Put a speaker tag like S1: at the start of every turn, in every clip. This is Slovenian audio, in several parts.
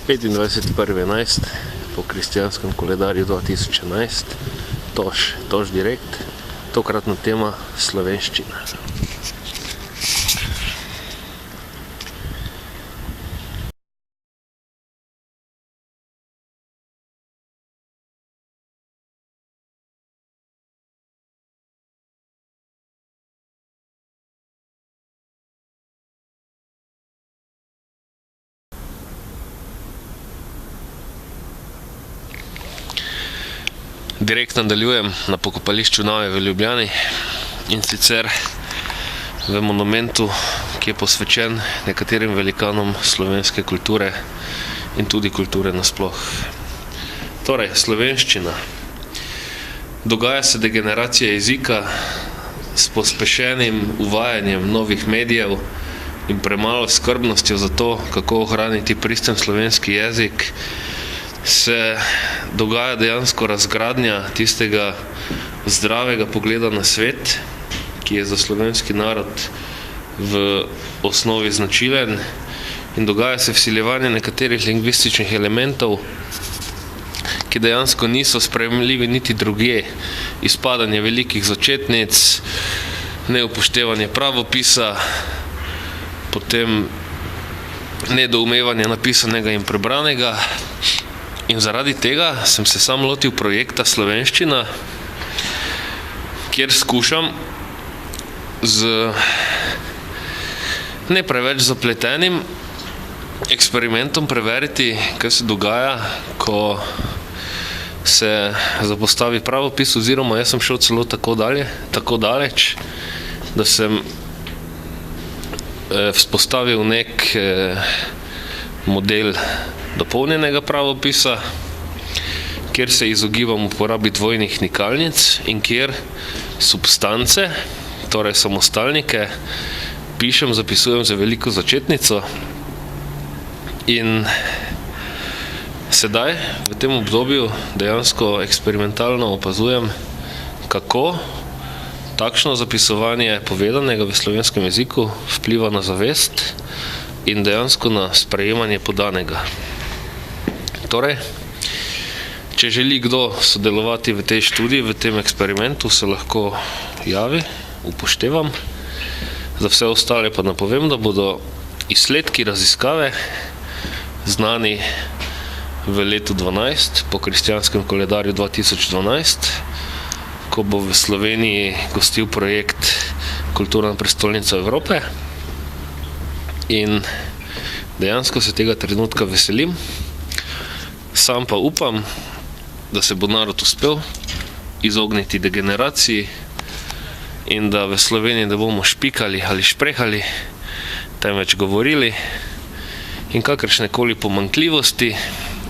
S1: 25.11. po kristjanskem koledarju 2011, Toš direkt, tokratna tema slovenščina. Direkt nadaljujem na pokopališču Nave v Ljubljani, in sicer v monumentu, ki je posvečen nekaterim velikanom slovenske kulture in tudi kulture nasploh. Torej, slovenščina. Dogaja se degeneracija jezika s pospešenim uvajanjem novih medijev in premalo skrbnostjo za to, kako ohraniti pristen slovenski jezik. Se dogaja dejansko razgradnja tistega zdravega pogleda na svet, ki je za slovenski narod v osnovi značilen, in dogaja se vsiljevanje nekaterih lingvističnih elementov, ki dejansko niso sprejemljivi niti drugje. Izpadanje velikih začetnic, neupoštevanje pravopisa, potem nedoumevanje napisanega in prebranega. In zaradi tega sem se sam lotil projekta Slovenščina, kjer skušam z ne preveč zapletenim eksperimentom preveriti, kaj se dogaja, ko se zapostavi pravopis, oziroma jaz sem šel celo tako daleč, da sem vzpostavil nek model dopolnjenega pravopisa, kjer se izogibam uporabi dvojnih nikalnic in kjer substance, torej samostalnike, zapisujem za veliko začetnico. In sedaj, v tem obdobju, dejansko eksperimentalno opazujem, kako takšno zapisovanje povedanega v slovenskem jeziku vpliva na zavest in dejansko na sprejemanje podanega. Torej, če želi kdo sodelovati v tej študiji, v tem eksperimentu, se lahko javi, upoštevam. Za vse ostale pa napovem, da bodo izsledki raziskave znani v letu 12, po kristjanskem koledarju 2012, ko bo v Sloveniji gostil projekt Kulturna prestolnica Evrope. In dejansko se tega trenutka veselim. Sam pa upam, da se bo narod uspel izogniti degeneraciji in da v Sloveniji ne bomo špikali ali šprehali, temveč govorili in kakršnekoli pomanjkljivosti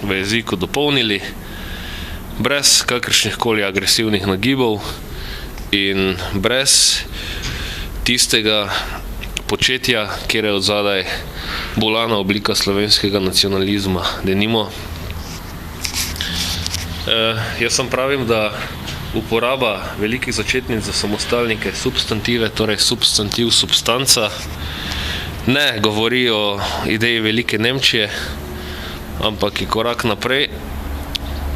S1: v jeziku dopolnili, brez kakršnihkoli agresivnih nagibov in brez tistega početja, kjer je odzadaj bolana oblika slovenskega nacionalizma. Denimo, jaz sam pravim, da uporaba velikih začetnic za samostalnike, substantive, torej substantiv, substanca, ne govori o ideji velike Nemčije, ampak je korak naprej,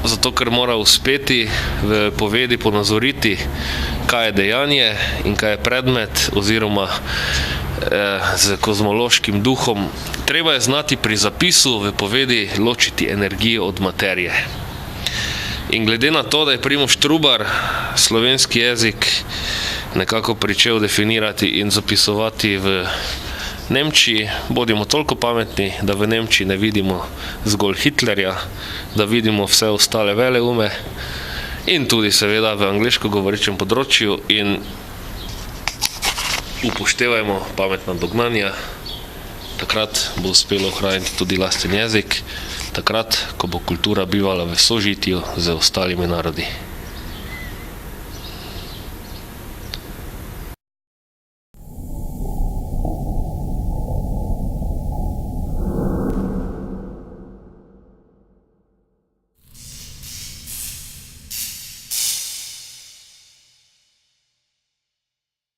S1: zato ker mora uspeti v povedi ponazoriti, kaj je dejanje in kaj je predmet, oziroma z kozmološkim duhom. Treba je znati pri zapisu v povedi ločiti energijo od materije. In glede na to, da je Primož Trubar slovenski jezik nekako pričel definirati in zapisovati v Nemčiji, bodimo toliko pametni, da v Nemčiji ne vidimo zgolj Hitlerja, da vidimo vse ostale veleume in tudi seveda v angleško govorečem področju, in upoštevajmo pametna dognanja. Takrat bo uspelo ohraniti tudi lasten jezik, takrat, ko bo kultura bivala v sožitju z ostalimi narodi.